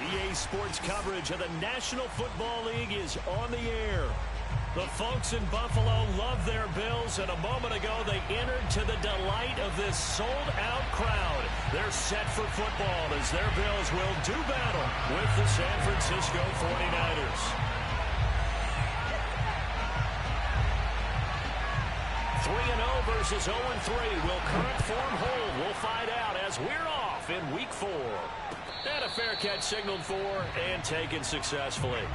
EA Sports coverage of the National Football League is on the air. The folks in Buffalo love their Bills, and a moment ago they entered to the delight of this sold-out crowd. They're set for football as their Bills will do battle with the San Francisco 49ers. 3-0 versus 0-3. Will current form hold? We'll find out as we're off in Week 4. And a fair catch signaled for and taken successfully.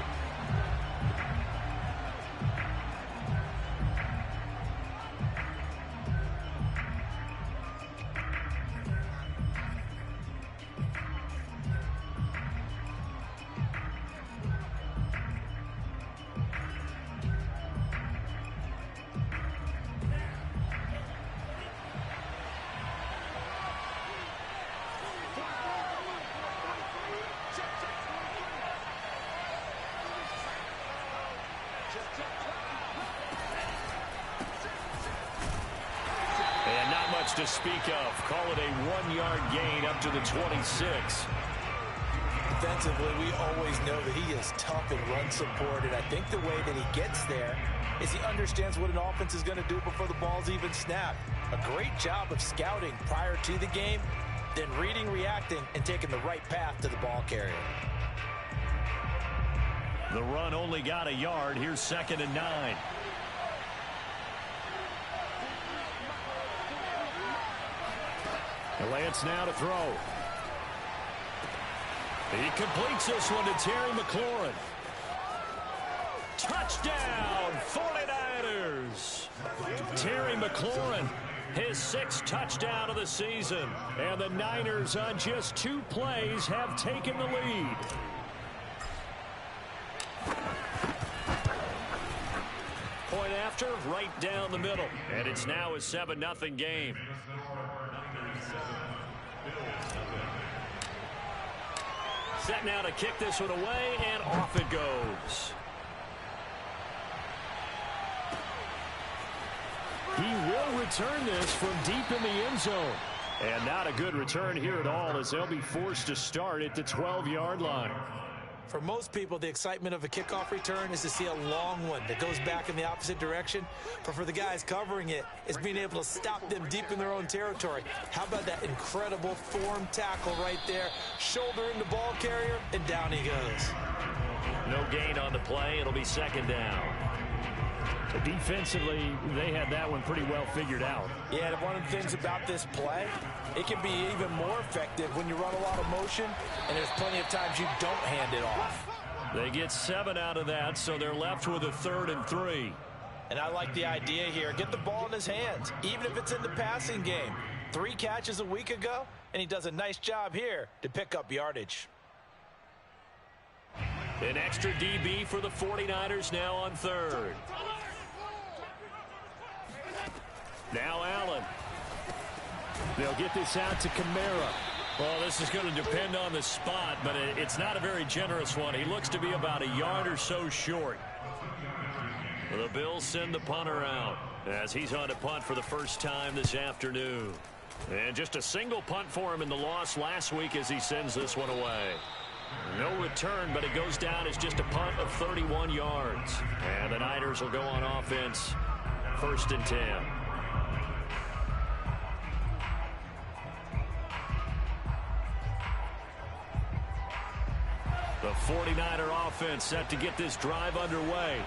To speak of. Call it a 1-yard gain up to the 26. Defensively, we always know that he is tough in run support, and I think the way that he gets there is he understands what an offense is going to do before the ball's even snapped. A great job of scouting prior to the game, then reading, reacting, and taking the right path to the ball carrier. The run only got a yard. Here's 2nd and 9. Lance now to throw. He completes this one to Terry McLaurin. Touchdown, 49ers. Terry McLaurin, his 6th touchdown of the season. And the Niners on just 2 plays have taken the lead. Point after, right down the middle. And it's now a 7-0 game. Set now to kick this one away, and off it goes. He will return this from deep in the end zone. And not a good return here at all, as they'll be forced to start at the 12-yard line. For most people, the excitement of a kickoff return is to see a long one that goes back in the opposite direction. But for the guys covering it, it's being able to stop them deep in their own territory. How about that incredible form tackle right there? Shoulder into ball carrier, and down he goes. No gain on the play. It'll be 2nd down. Defensively, they had that one pretty well figured out. Yeah, and one of the things about this play, it can be even more effective when you run a lot of motion, and there's plenty of times you don't hand it off. They get 7 out of that, so they're left with a 3rd and 3. And I like the idea here. Get the ball in his hands, even if it's in the passing game. 3 catches a week ago, and he does a nice job here to pick up yardage. An extra DB for the 49ers now on 3rd. Now Allen. They'll get this out to Kamara. Well, this is going to depend on the spot, but it's not a very generous one. He looks to be about a yard or so short. The Bills send the punter out as he's on to punt for the first time this afternoon. And just a single punt for him in the loss last week as he sends this one away. No return, but it goes down as just a punt of 31 yards. And the Niners will go on offense. 1st and 10. The 49er offense set to get this drive underway.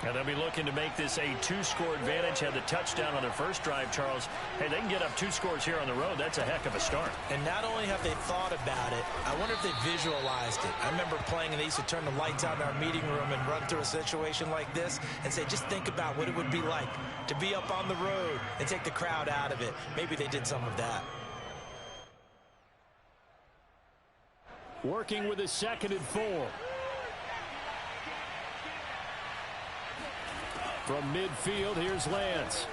And they'll be looking to make this a 2-score advantage. Had the touchdown on their first drive, Charles. Hey, they can get up 2 scores here on the road. That's a heck of a start. And not only have they thought about it, I wonder if they visualized it. I remember playing, and they used to turn the lights out in our meeting room and run through a situation like this and say, just think about what it would be like to be up on the road and take the crowd out of it. Maybe they did some of that. Working with a 2nd and 4. From midfield, here's Lance.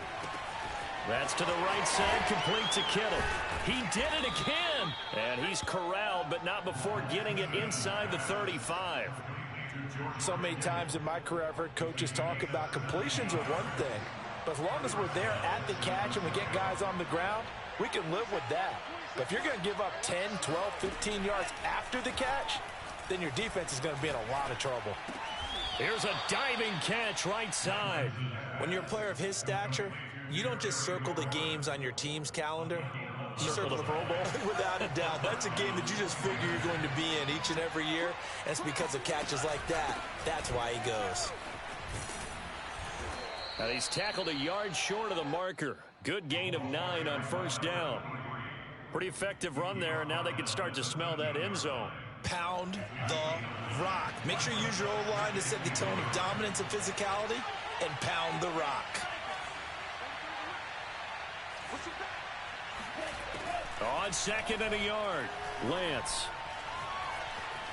That's to the right side, complete to Kittle. He did it again, and he's corralled, but not before getting it inside the 35. So many times in my career, I've heard coaches talk about completions are one thing, but as long as we're there at the catch and we get guys on the ground, we can live with that. But if you're going to give up 10, 12, 15 yards after the catch, then your defense is going to be in a lot of trouble. Here's a diving catch right side. When you're a player of his stature, you don't just circle the games on your team's calendar. You circle the Pro Bowl. Without a doubt. That's a game that you just figure you're going to be in each and every year. And it's because of catches like that. That's why he goes. And he's tackled a yard short of the marker. Good gain of 9 on first down. Pretty effective run there, and now they can start to smell that end zone. Pound the rock. Make sure you use your O-line to set the tone of dominance and physicality, and pound the rock. On second and a yard, Lance.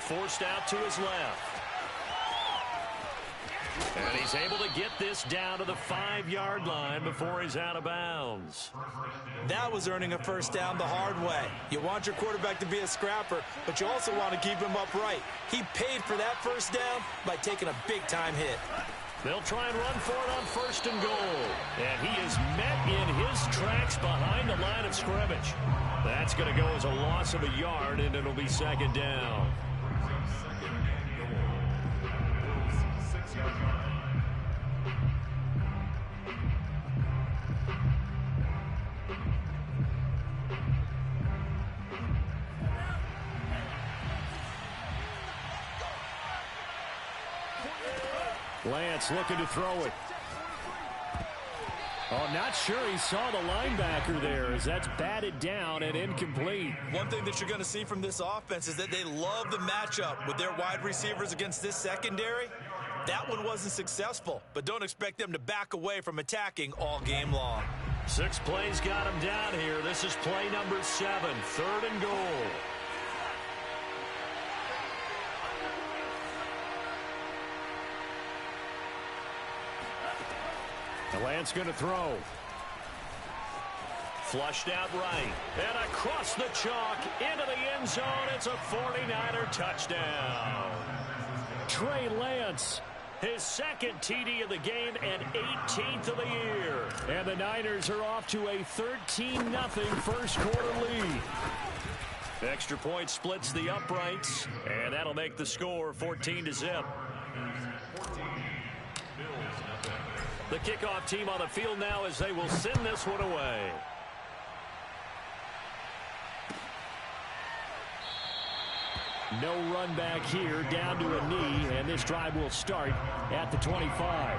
Forced out to his left. And he's able to get this down to the 5-yard line before he's out of bounds. That was earning a first down the hard way. You want your quarterback to be a scrapper, but you also want to keep him upright. He paid for that first down by taking a big-time hit. They'll try and run for it on first and goal. And he is met in his tracks behind the line of scrimmage. That's going to go as a loss of a yard, and it'll be second down. Lance looking to throw it. Oh, not sure he saw the linebacker there as that's batted down and incomplete. One thing that you're going to see from this offense is that they love the matchup with their wide receivers against this secondary. That one wasn't successful, but don't expect them to back away from attacking all game long. 6 plays got him down here. This is play number 7, 3rd and goal. Lance going to throw. Flushed out right. And across the chalk into the end zone. It's a 49er touchdown. Trey Lance, his 2nd TD of the game and 18th of the year. And the Niners are off to a 13-0 first quarter lead. Extra point splits the uprights. And that'll make the score 14-0. The kickoff team on the field now as they will send this one away. No run back here, down to a knee, and this drive will start at the 25.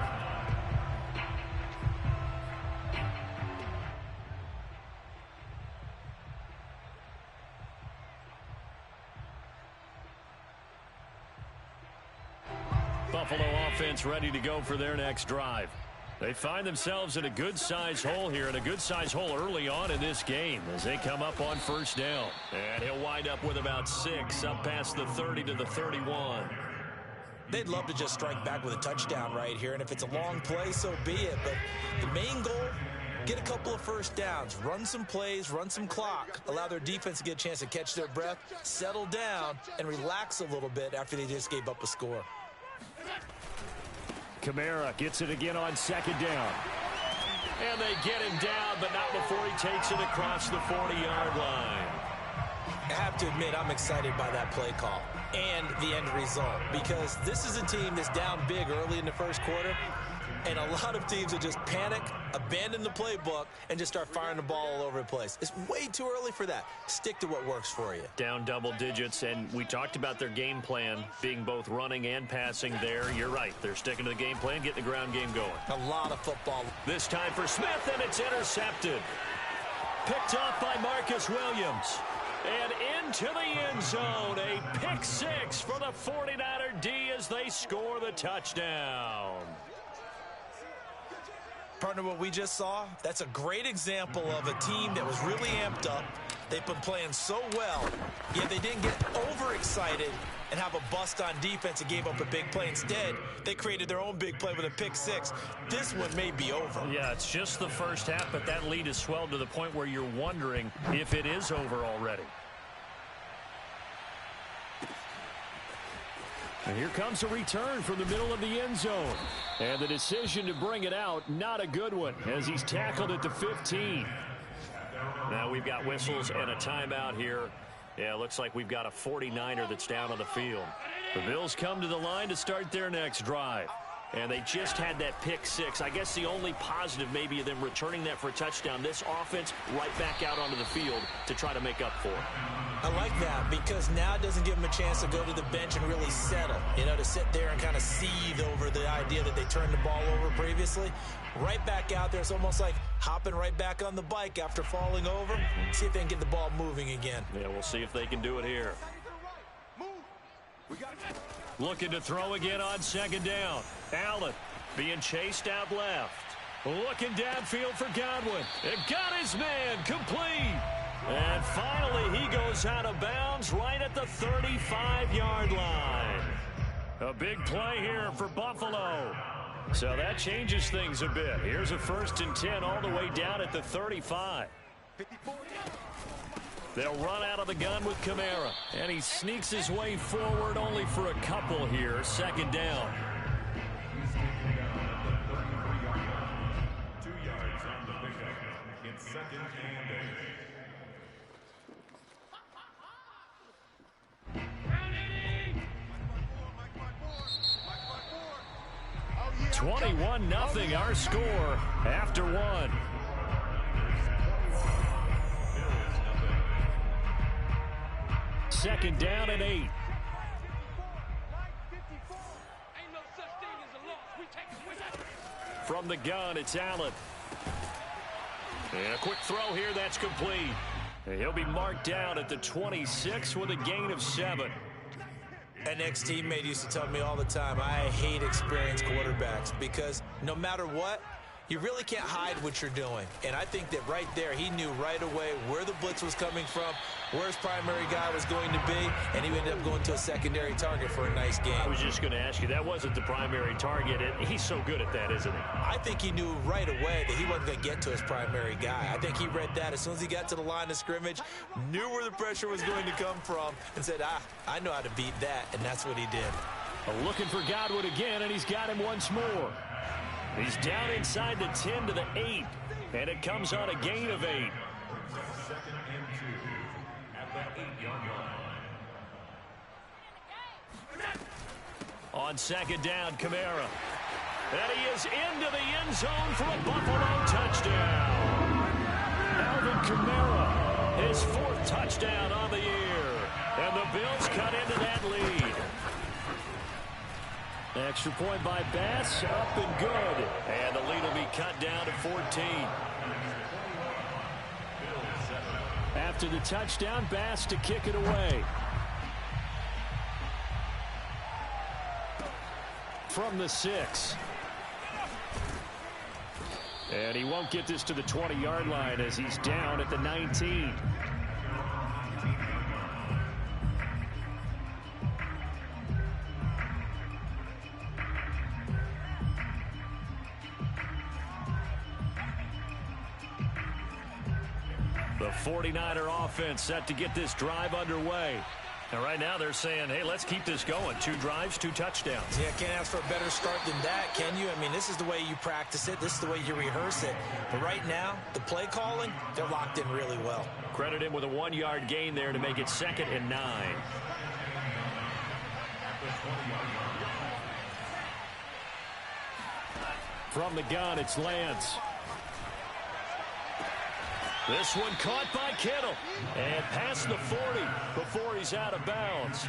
Buffalo offense ready to go for their next drive. They find themselves in a good-sized hole here, and a good-sized hole early on in this game as they come up on first down. And he'll wind up with about 6 up past the 30 to the 31. They'd love to just strike back with a touchdown right here, and if it's a long play, so be it. But the main goal, get a couple of first downs, run some plays, run some clock, allow their defense to get a chance to catch their breath, settle down, and relax a little bit after they just gave up a score. Kamara gets it again on second down. And they get him down, but not before he takes it across the 40-yard line. I have to admit, I'm excited by that play call and the end result, because this is a team that's down big early in the first quarter, and a lot of teams will just panic, abandon the playbook, and just start firing the ball all over the place. It's way too early for that. Stick to what works for you. Down double digits, and we talked about their game plan being both running and passing there. You're right. They're sticking to the game plan, getting the ground game going. A lot of football. This time for Smith, and it's intercepted. Picked off by Marcus Williams. And into the end zone, a pick 6 for the 49er D as they score the touchdown. Partner, what we just saw, that's a great example of a team that was really amped up. They've been playing so well, yet they didn't get overexcited and have a bust on defense and gave up a big play. Instead, they created their own big play with a pick 6. This one may be over. Yeah, it's just the first half, but that lead has swelled to the point where you're wondering if it is over already. And here comes a return from the middle of the end zone. And the decision to bring it out, not a good one, as he's tackled at the 15. Now we've got whistles and a timeout here. Yeah, it looks like we've got a 49er that's down on the field. The Bills come to the line to start their next drive. And they just had that pick six. I guess the only positive maybe of them returning that for a touchdown. This offense right back out onto the field to try to make up for it. I like that because now it doesn't give them a chance to go to the bench and really settle. To sit there and kind of seethe over the idea that they turned the ball over previously. Right back out there. It's almost like hopping right back on the bike after falling over. See if they can get the ball moving again. Yeah, we'll see if they can do it here. Looking to throw again on second down. Allen being chased out left. Looking downfield for Godwin. It got his man complete. And finally he goes out of bounds right at the 35-yard line. A big play here for Buffalo. So that changes things a bit. Here's a 1st and 10 all the way down at the 35. They'll run out of the gun with Kamara. And he sneaks his way forward only for a couple here. Second down. 2 yards on the pickup. It's second and 21-0 our score after one. Second down and 8. From the gun, it's Allen. And a quick throw here, that's complete. And he'll be marked down at the 26 with a gain of 7. An ex-teammate used to tell me all the time, I hate experienced quarterbacks because no matter what, you really can't hide what you're doing. And I think that right there, he knew right away where the blitz was coming from, where his primary guy was going to be, and he ended up going to a secondary target for a nice game. I was just going to ask you, that wasn't the primary target. He's so good at that, isn't he? I think he knew right away that he wasn't going to get to his primary guy. I think he read that as soon as he got to the line of scrimmage, knew where the pressure was going to come from, and said, I know how to beat that, and that's what he did. Looking for Godwin again, and he's got him once more. He's down inside the 10 to the 8, and it comes on a gain of 8. 2nd and 2 at the 8-yard line. On second down, Kamara. And he is into the end zone for a Buffalo touchdown. Alvin Kamara, his 4th touchdown on the year. And the Bills cut into that lead. Extra point by Bass, up and good. And the lead will be cut down to 14. After the touchdown, Bass to kick it away. From the 6. And he won't get this to the 20-yard line as he's down at the 19. The 49er offense set to get this drive underway. And right now they're saying, hey, let's keep this going. 2 drives, 2 touchdowns. Yeah, can't ask for a better start than that, can you? I mean, this is the way you practice it. This is the way you rehearse it. But right now, the play calling, they're locked in really well. Credit him with a 1-yard gain there to make it 2nd and 9. From the gun, it's Lance. This one caught by Kittle. And past the 40 before he's out of bounds.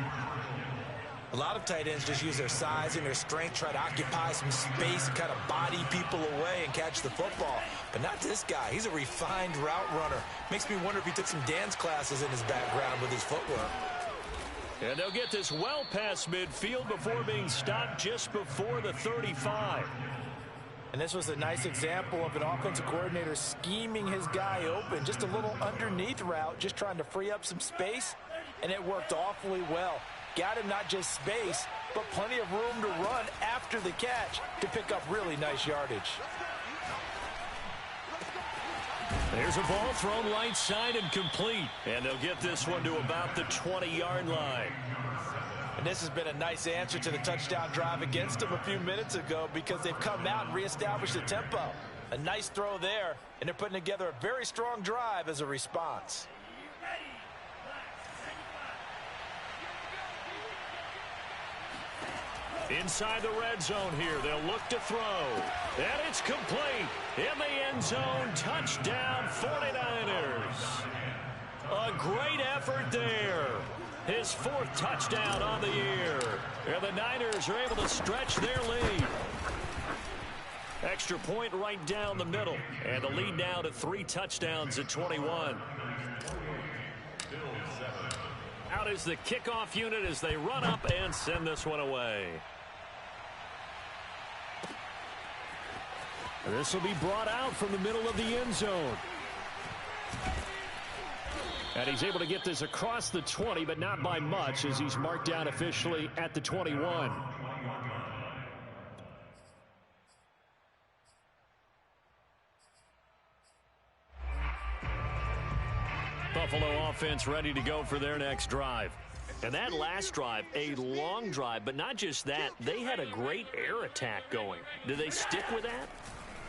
A lot of tight ends just use their size and their strength, try to occupy some space and kind of body people away and catch the football. But not this guy. He's a refined route runner. Makes me wonder if he took some dance classes in his background with his footwork. And they'll get this well past midfield before being stopped just before the 35. And this was a nice example of an offensive coordinator scheming his guy open. Just a little underneath route, just trying to free up some space. And it worked awfully well. Got him not just space, but plenty of room to run after the catch to pick up really nice yardage. There's a ball thrown right side and complete. And they'll get this one to about the 20-yard line. And this has been a nice answer to the touchdown drive against them a few minutes ago because they've come out and reestablished the tempo. A nice throw there, and they're putting together a very strong drive as a response. Inside the red zone here, they'll look to throw. And it's complete. In the end zone, touchdown 49ers. A great effort there. His 4th touchdown on the year. And the Niners are able to stretch their lead. Extra point right down the middle. And the lead now to 3 touchdowns at 21. Out is the kickoff unit as they run up and send this one away. This will be brought out from the middle of the end zone. And he's able to get this across the 20, but not by much, as he's marked down officially at the 21. Buffalo offense ready to go for their next drive. And that last drive, a long drive, but not just that, they had a great air attack going. Do they stick with that?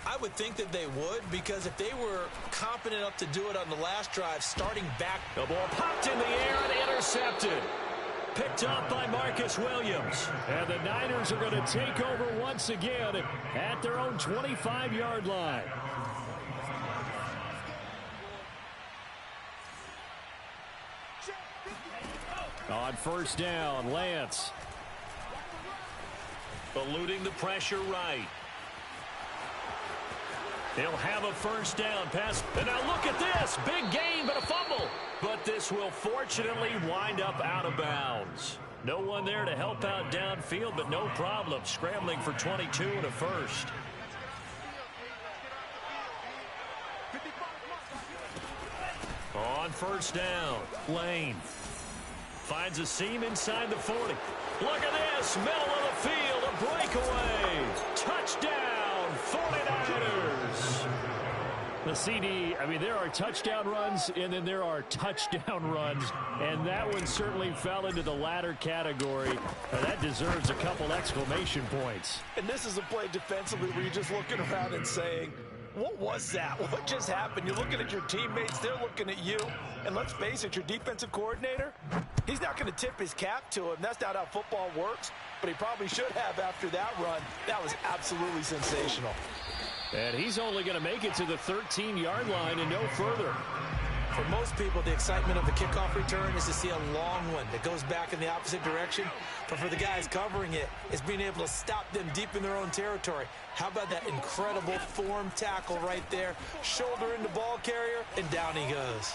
I would think that they would, because if they were confident enough to do it on the last drive, starting back. The ball popped in the air and intercepted. Picked up by Marcus Williams. And the Niners are going to take over once again at their own 25-yard line. On first down, Lance. Eluding the pressure right. He'll have a first down pass. And now look at this. Big gain, but a fumble. But this will fortunately wind up out of bounds. No one there to help out downfield, but no problem. Scrambling for 22 and a first. On first down, Lane. Finds a seam inside the 40. Look at this. Middle of the field. A breakaway. Touchdown, 49ers. The CD, I mean, there are touchdown runs, and then there are touchdown runs. And that one certainly fell into the latter category. That deserves a couple exclamation points. And this is a play defensively where you're just looking around and saying, what was that? What just happened? You're looking at your teammates. They're looking at you. And let's face it, your defensive coordinator, he's not going to tip his cap to him. That's not how football works. But he probably should have after that run. That was absolutely sensational. And he's only going to make it to the 13-yard line and no further. For most people, the excitement of the kickoff return is to see a long one that goes back in the opposite direction. But for the guys covering it, it's being able to stop them deep in their own territory. How about that incredible form tackle right there? Shoulder into ball carrier, and down he goes.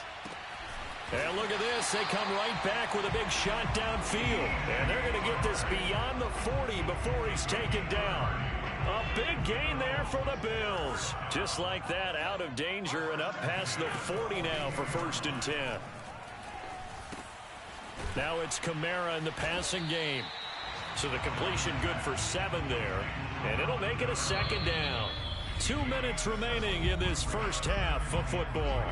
And look at this. They come right back with a big shot downfield. And they're going to get this beyond the 40 before he's taken down. A big gain there for the Bills. Just like that, out of danger and up past the 40 now for 1st and 10. Now it's Kamara in the passing game. So the completion good for 7 there. And it'll make it a 2nd down. 2 minutes remaining in this first half of football.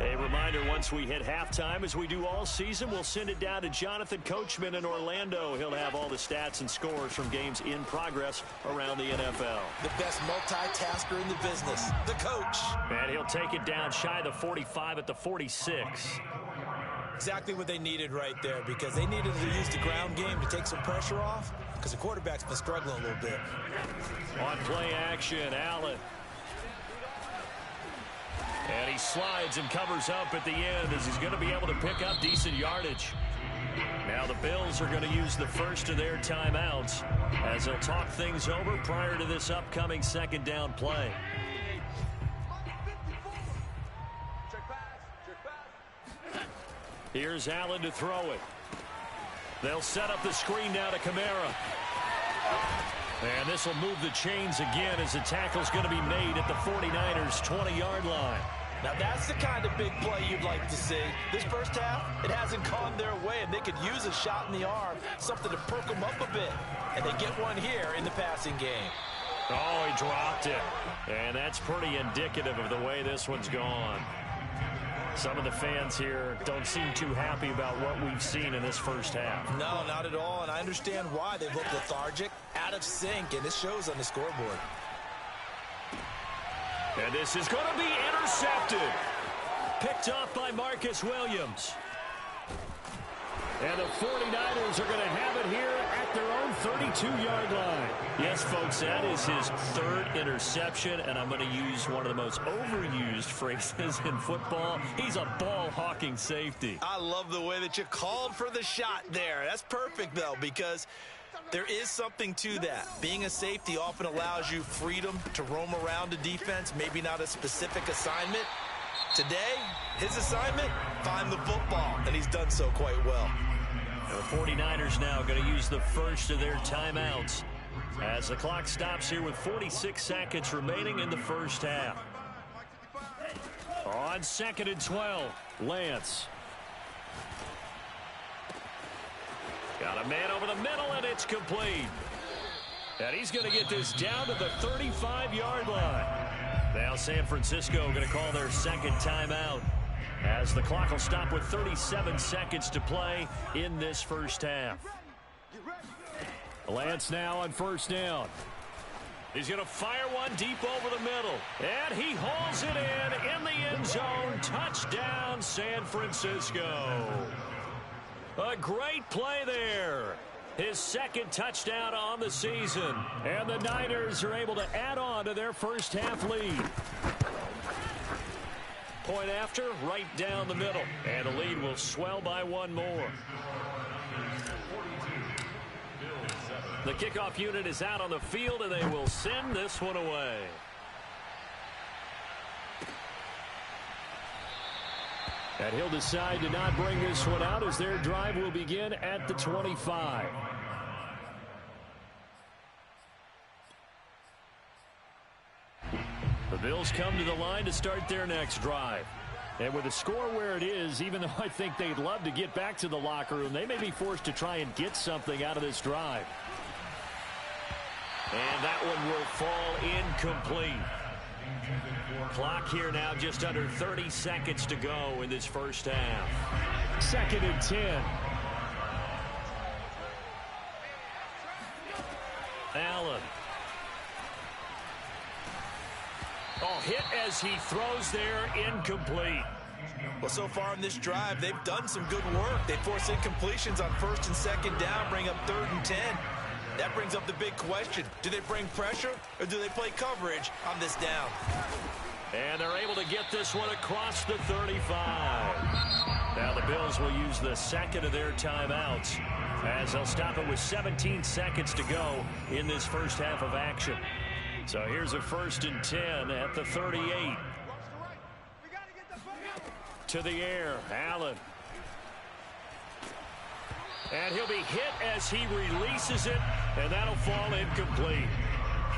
A reminder, once we hit halftime, as we do all season, we'll send it down to Jonathan Coachman in Orlando. He'll have all the stats and scores from games in progress around the NFL. The best multitasker in the business, the coach. And he'll take it down shy of the 45 at the 46. Exactly what they needed right there, because they needed to use the ground game to take some pressure off, because the quarterback's been struggling a little bit. On play action, Allen. And he slides and covers up at the end as he's going to be able to pick up decent yardage. Now the Bills are going to use the first of their timeouts as they'll talk things over prior to this upcoming 2nd down play. Here's Allen to throw it. They'll set up the screen now to Kamara. And this will move the chains again as the tackle's going to be made at the 49ers' 20-yard line. Now that's the kind of big play you'd like to see. This first half, it hasn't gone their way, and they could use a shot in the arm, something to perk them up a bit. And they get one here in the passing game. Oh, he dropped it. And that's pretty indicative of the way this one's gone. Some of the fans here don't seem too happy about what we've seen in this first half. No, not at all, and I understand why. They've looked lethargic, out of sync, and this shows on the scoreboard. And this is going to be intercepted. Picked off by Marcus Williams. And the 49ers are going to have it here at their own 32-yard line. Yes, folks, that is his third interception, and I'm going to use one of the most overused phrases in football. He's a ball-hawking safety. I love the way that you called for the shot there. That's perfect, though, because there is something to that. Being a safety often allows you freedom to roam around the defense, maybe not a specific assignment. Today, his assignment, find the football, and he's done so quite well. The 49ers now going to use the first of their timeouts as the clock stops here with 46 seconds remaining in the first half. On 2nd and 12, Lance. Got a man over the middle, and it's complete. And he's going to get this down to the 35-yard line. Now San Francisco going to call their second timeout as the clock will stop with 37 seconds to play in this first half. Lance now on first down. He's going to fire one deep over the middle. And he hauls it in the end zone. Touchdown, San Francisco. A great play there. His second touchdown on the season. And the Niners are able to add on to their first half lead. Point after, right down the middle. And the lead will swell by one more. The kickoff unit is out on the field, and they will send this one away. And he'll decide to not bring this one out as their drive will begin at the 25. The Bills come to the line to start their next drive. And with the score where it is, even though I think they'd love to get back to the locker room, they may be forced to try and get something out of this drive. And that one will fall incomplete. Clock here now just under 30 seconds to go in this first half. 2nd and 10. Allen. Oh, hit as he throws there, incomplete. Well, so far in this drive, they've done some good work. They force incompletions on 1st and 2nd down, bring up 3rd and 10. That brings up the big question. Do they bring pressure or do they play coverage on this down? And they're able to get this one across the 35. Now the Bills will use the second of their timeouts as they'll stop it with 17 seconds to go in this first half of action. So here's a 1st and 10 at the 38. To the air, Allen. And he'll be hit as he releases it, and that'll fall incomplete.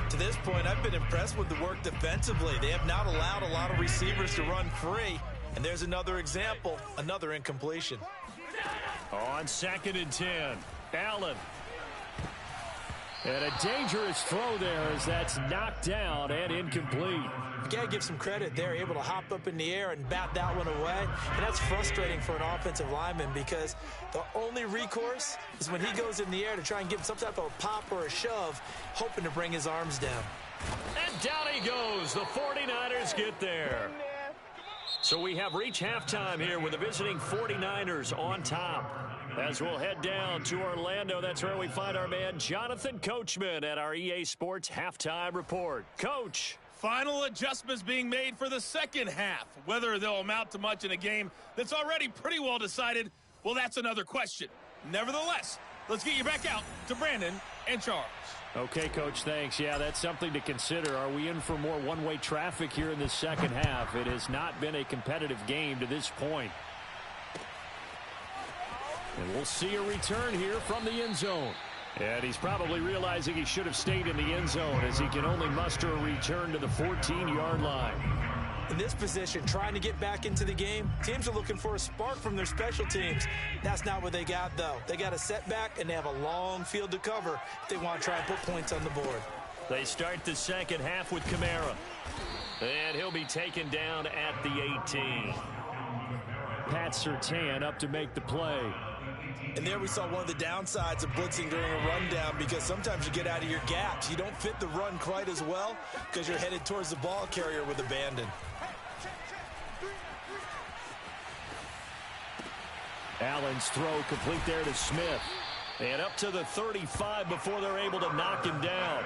To this point, I've been impressed with the work defensively. They have not allowed a lot of receivers to run free. And there's another example, another incompletion. On 2nd and 10, Allen. And a dangerous throw there as that's knocked down and incomplete. You got to give some credit. They're able to hop up in the air and bat that one away. And that's frustrating for an offensive lineman because the only recourse is when he goes in the air to try and give some type of a pop or a shove, hoping to bring his arms down. And down he goes. The 49ers get there. So we have reached halftime here with the visiting 49ers on top. As we'll head down to Orlando, that's where we find our man Jonathan Coachman at our EA Sports Halftime Report. Coach. Final adjustments being made for the second half. Whether they'll amount to much in a game that's already pretty well decided, well, that's another question. Nevertheless, let's get you back out to Brandon and Charles. Okay, Coach, thanks. Yeah, that's something to consider. Are we in for more one-way traffic here in the second half? It has not been a competitive game to this point. And we'll see a return here from the end zone. And he's probably realizing he should have stayed in the end zone as he can only muster a return to the 14-yard line. In this position, trying to get back into the game, teams are looking for a spark from their special teams. That's not what they got, though. They got a setback, and they have a long field to cover if they want to try and put points on the board. They start the second half with Kamara. And he'll be taken down at the 18. Pat Surtain up to make the play. And there we saw one of the downsides of blitzing during a rundown, because sometimes you get out of your gaps. You don't fit the run quite as well because you're headed towards the ball carrier with abandon. Allen's throw complete there to Smith. And up to the 35 before they're able to knock him down.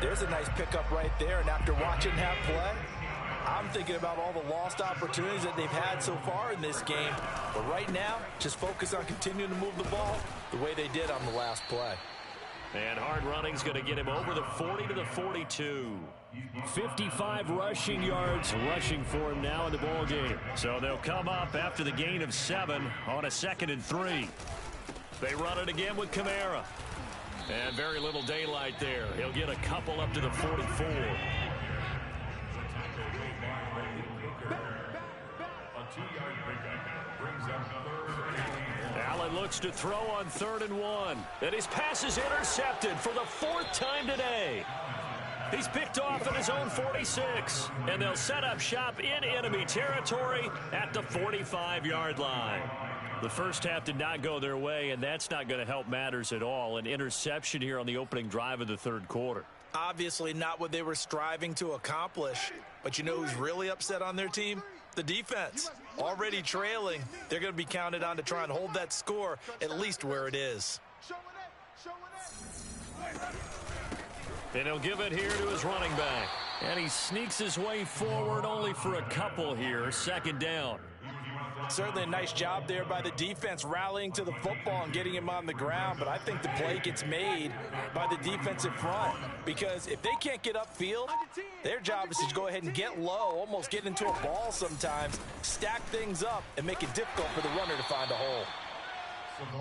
There's a nice pickup right there, and after watching that play, I'm thinking about all the lost opportunities that they've had so far in this game. But right now, just focus on continuing to move the ball the way they did on the last play. And hard running's going to get him over the 40 to the 42. 55 rushing yards rushing for him now in the ball game. So they'll come up after the gain of 7 on a 2nd and 3. They run it again with Kamara. And very little daylight there. He'll get a couple up to the 44. Allen looks to throw on 3rd and 1. And his pass is intercepted for the 4th time today. He's picked off at his own 46. And they'll set up shop in enemy territory at the 45-yard line. The first half did not go their way, and that's not going to help matters at all. An interception here on the opening drive of the 3rd quarter. Obviously not what they were striving to accomplish. But you know who's really upset on their team? The defense. Already trailing. They're going to be counted on to try and hold that score at least where it is. And he'll give it here to his running back. And he sneaks his way forward only for a couple here. 2nd down. Certainly a nice job there by the defense rallying to the football and getting him on the ground, but I think the play gets made by the defensive front, because if they can't get upfield, their job is to go ahead and get low, almost get into a ball sometimes, stack things up, and make it difficult for the runner to find a hole.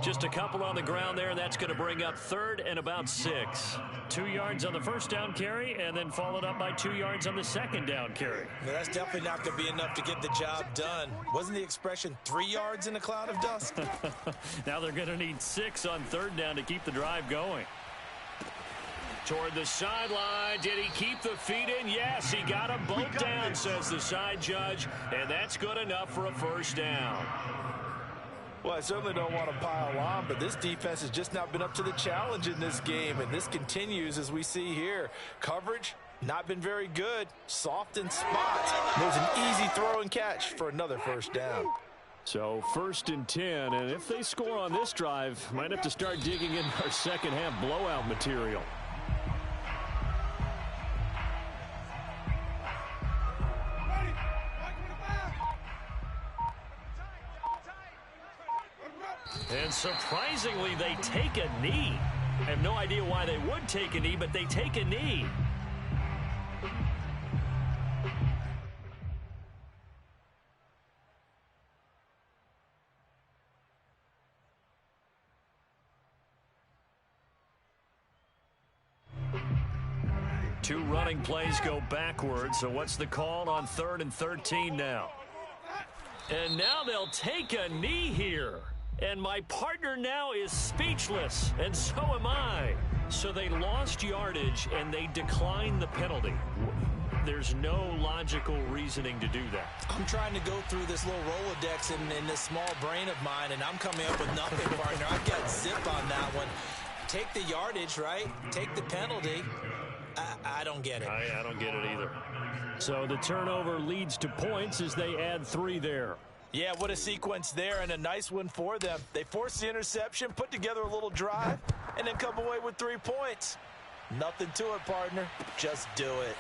Just a couple on the ground there. That's going to bring up 3rd and about 6. 2 yards on the 1st down carry, and then followed up by 2 yards on the 2nd down carry. Well, that's definitely not going to be enough to get the job done. Wasn't the expression 3 yards in a cloud of dust? Now they're going to need 6 on 3rd down to keep the drive going. Toward the sideline. Did he keep the feet in? Yes, he got them both down, says the side judge, and that's good enough for a 1st down. Well, I certainly don't want to pile on, but this defense has just not been up to the challenge in this game, and this continues as we see here. Coverage, not been very good. Soft in spots. There's an easy throw and catch for another 1st down. So 1st and 10, and if they score on this drive, might have to start digging in our 2nd half blowout material. And surprisingly, they take a knee. I have no idea why they would take a knee, but they take a knee. Two running plays go backwards, so what's the call on 3rd and 13 now? And now they'll take a knee here. And my partner now is speechless, and so am I. So they lost yardage, and they declined the penalty. There's no logical reasoning to do that. I'm trying to go through this little Rolodex in this small brain of mine, and I'm coming up with nothing, partner. I've got zip on that one. Take the yardage, right? Take the penalty. I don't get it. I don't get it either. So the turnover leads to points as they add 3 there. Yeah, what a sequence there, and a nice one for them. They forced the interception, put together a little drive, and then come away with 3 points. Nothing to it, partner. Just do it.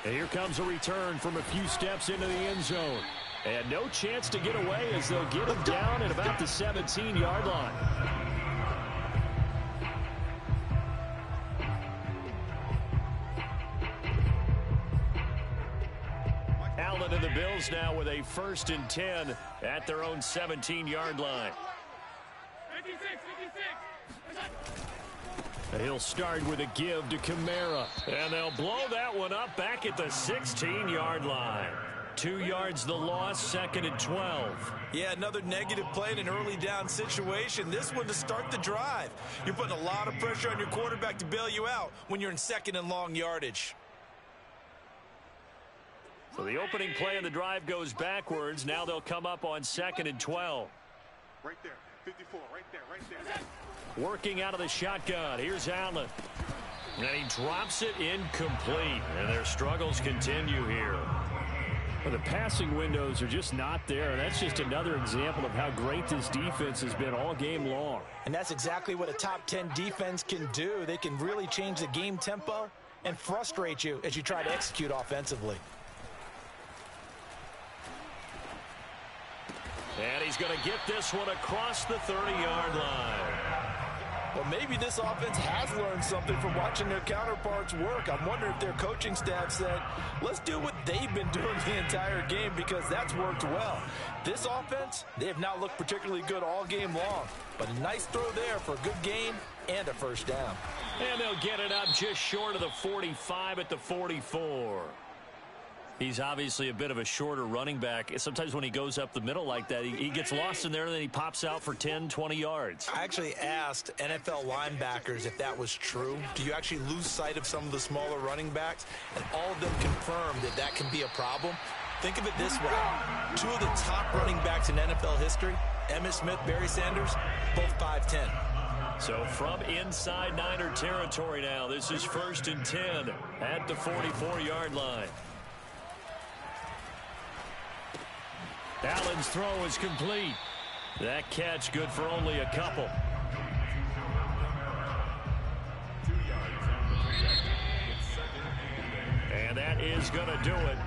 And here comes a return from a few steps into the end zone. And no chance to get away as they'll get him down at about the 17-yard line. Allen and the Bills now with a 1st and 10 at their own 17-yard line. 56. And he'll start with a give to Kamara. And they'll blow that one up back at the 16-yard line. 2 yards the loss, 2nd and 12. Yeah, another negative play in an early down situation. This one to start the drive. You're putting a lot of pressure on your quarterback to bail you out when you're in 2nd and long yardage. So the opening play of the drive goes backwards. Now they'll come up on 2nd and 12. Right there. 54, right there. Working out of the shotgun. Here's Allen. And he drops it incomplete. And their struggles continue here. Well, the passing windows are just not there. That's just another example of how great this defense has been all game long. And that's exactly what a top 10 defense can do. They can really change the game tempo and frustrate you as you try to execute offensively. And he's going to get this one across the 30-yard line. Well, maybe this offense has learned something from watching their counterparts work. I'm wondering if their coaching staff said, let's do what they've been doing the entire game, because that's worked well. This offense, they have not looked particularly good all game long, but a nice throw there for a good gain and a first down. And they'll get it up just short of the 45 at the 44. He's obviously a bit of a shorter running back. Sometimes when he goes up the middle like that, he gets lost in there, and then he pops out for 10, 20 yards. I actually asked NFL linebackers if that was true. Do you actually lose sight of some of the smaller running backs? And all of them confirmed that that can be a problem. Think of it this way. Two of the top running backs in NFL history, Emmitt Smith, Barry Sanders, both 5'10". So from inside Niner territory now, this is 1st and 10 at the 44-yard line. Allen's throw is complete. That catch good for only a couple. 2 yards on the possession. It's 2nd and 8. And that is going to do it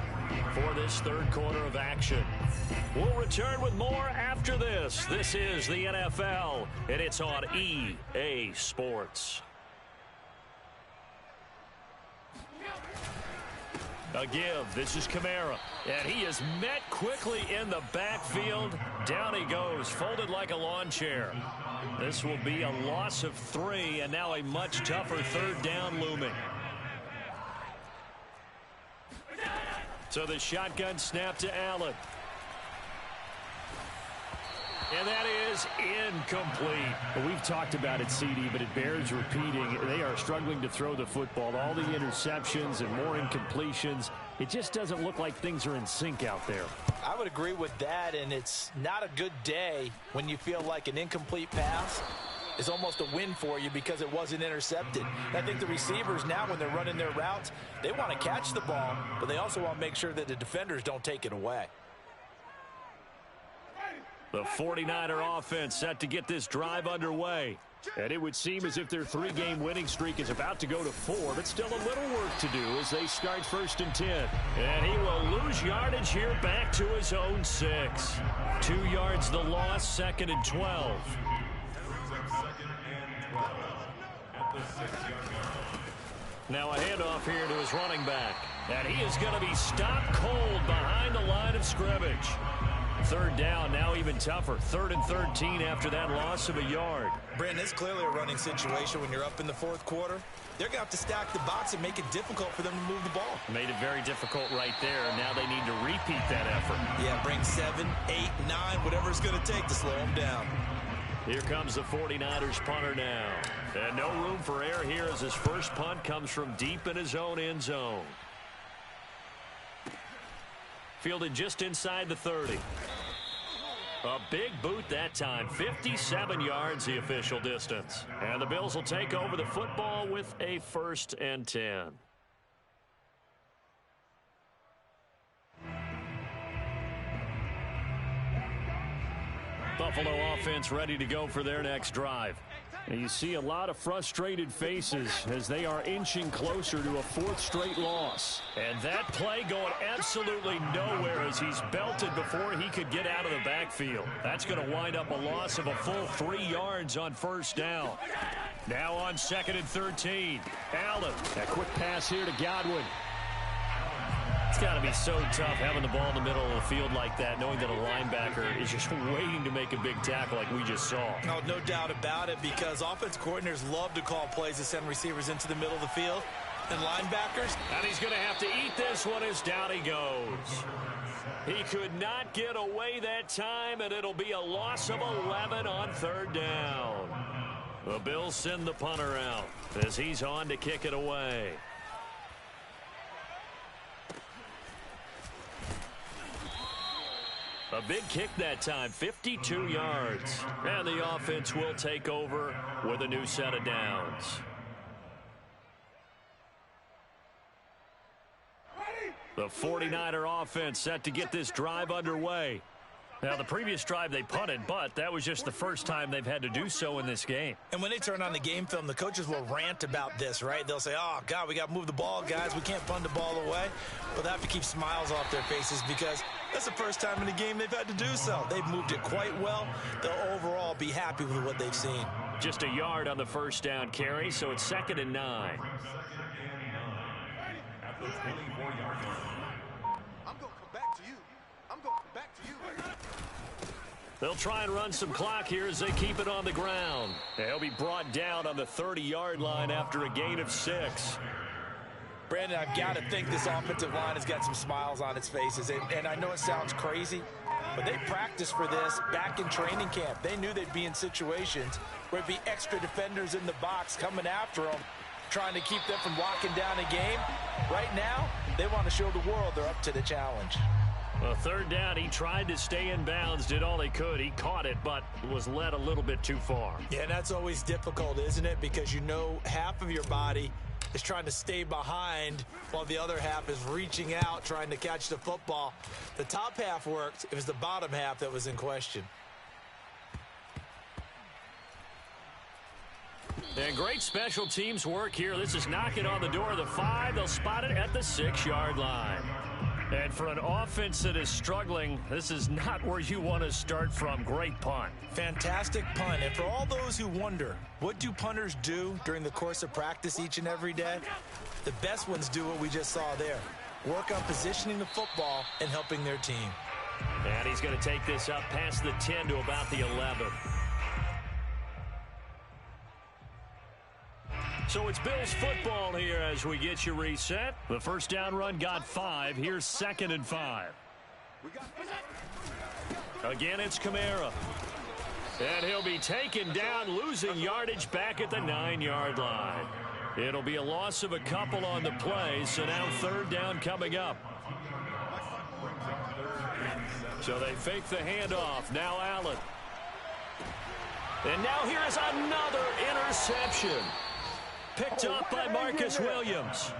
for this third quarter of action. We'll return with more after this. This is the NFL, and it's on EA Sports. A give. This is Kamara. And he is met quickly in the backfield. Down he goes, folded like a lawn chair. This will be a loss of 3, and now a much tougher third down looming. So the shotgun snap to Allen. And that is incomplete. Well, we've talked about it, CD, but it bears repeating. They are struggling to throw the football. All the interceptions and more incompletions. It just doesn't look like things are in sync out there. I would agree with that, and it's not a good day when you feel like an incomplete pass is almost a win for you because it wasn't intercepted. And I think the receivers now, when they're running their routes, they want to catch the ball, but they also want to make sure that the defenders don't take it away. The 49er offense set to get this drive underway. And it would seem as if their 3-game winning streak is about to go to 4, but still a little work to do as they start 1st and 10. And he will lose yardage here back to his own 6. 2 yards the loss, 2nd and 12. Brings up 2nd and 12 at the 6-yard line. Now a handoff here to his running back. And he is going to be stopped cold behind the line of scrimmage. Third down, now even tougher. 3rd and 13 after that loss of a yard. Brandon, it's clearly a running situation when you're up in the 4th quarter. They're going to have to stack the box and make it difficult for them to move the ball. Made it very difficult right there. Now they need to repeat that effort. Yeah, bring 7, 8, 9, whatever it's going to take to slow them down. Here comes the 49ers punter now. And no room for error here as his first punt comes from deep in his own end zone. Fielded just inside the 30. A big boot that time. 57 yards the official distance. And the Bills will take over the football with a 1st and 10. Buffalo offense ready to go for their next drive. And you see a lot of frustrated faces as they are inching closer to a 4th straight loss. And that play going absolutely nowhere as he's belted before he could get out of the backfield. That's going to wind up a loss of a full 3 yards on 1st down. Now on 2nd and 13. Allen. A quick pass here to Godwin. It's got to be so tough having the ball in the middle of the field like that, knowing that a linebacker is just waiting to make a big tackle like we just saw. No, no doubt about it, because offense coordinators love to call plays to send receivers into the middle of the field. And linebackers. And he's going to have to eat this one as down he goes. He could not get away that time, and it'll be a loss of 11 on 3rd down. The Bills send the punter out as he's on to kick it away. A big kick that time, 52 yards. And the offense will take over with a new set of downs. The 49er offense set to get this drive underway. Now, the previous drive they punted, but that was just the first time they've had to do so in this game. And when they turn on the game film, the coaches will rant about this, right? They'll say, oh, God, we got to move the ball, guys. We can't punt the ball away. But they have to keep smiles off their faces because that's the first time in the game they've had to do so. They've moved it quite well. They'll overall be happy with what they've seen. Just a yard on the first down carry, so it's 2nd and 9. At the 24-yard line. I'm going to come back to you. I'm going to come back to you. They'll try and run some clock here as they keep it on the ground. They'll be brought down on the 30-yard line after a gain of 6. Brandon, I've got to think this offensive line has got some smiles on its faces. And I know it sounds crazy, but they practiced for this back in training camp. They knew they'd be in situations where it'd be extra defenders in the box coming after them, trying to keep them from locking down a game. Right now, they want to show the world they're up to the challenge. Well, 3rd down, he tried to stay in bounds, did all he could. He caught it, but was led a little bit too far. Yeah, and that's always difficult, isn't it? Because you know half of your body is trying to stay behind while the other half is reaching out, trying to catch the football. The top half worked. It was the bottom half that was in question. And great special teams work here. This is knocking on the door of the 5. They'll spot it at the 6-yard line. And for an offense that is struggling, this is not where you want to start from. Great punt. Fantastic punt. And for all those who wonder, what do punters do during the course of practice each and every day? The best ones do what we just saw there. Work on positioning the football and helping their team. And he's going to take this up past the 10 to about the 11. So it's Bills football here as we get you reset. The first down run got 5. Here's 2nd and 5. Again, it's Kamara. And he'll be taken down, losing yardage back at the 9-yard line. It'll be a loss of a couple on the play, so now 3rd down coming up. So they fake the handoff. Now Allen. And now here's another interception. Picked up by Marcus Williams.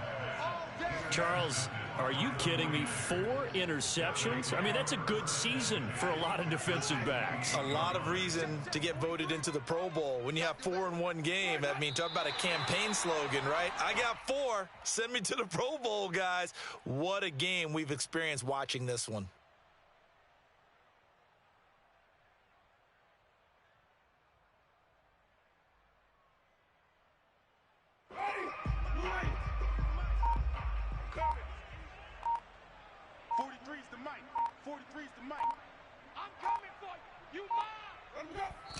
Charles, are you kidding me? 4 interceptions? I mean, that's a good season for a lot of defensive backs. A lot of reason to get voted into the Pro Bowl. When you have 4 in one game, I mean, talk about a campaign slogan, right? I got 4. Send me to the Pro Bowl, guys. What a game we've experienced watching this one.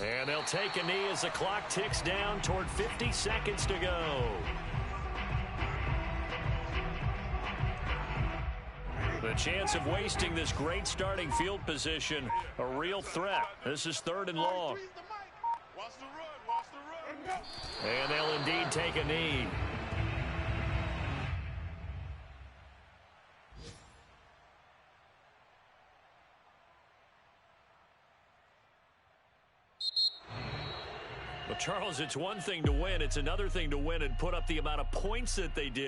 And they'll take a knee as the clock ticks down toward 50 seconds to go. The chance of wasting this great starting field position, a real threat. This is 3rd and long. And they'll indeed take a knee. Well, Charles, it's one thing to win. It's another thing to win and put up the amount of points that they did.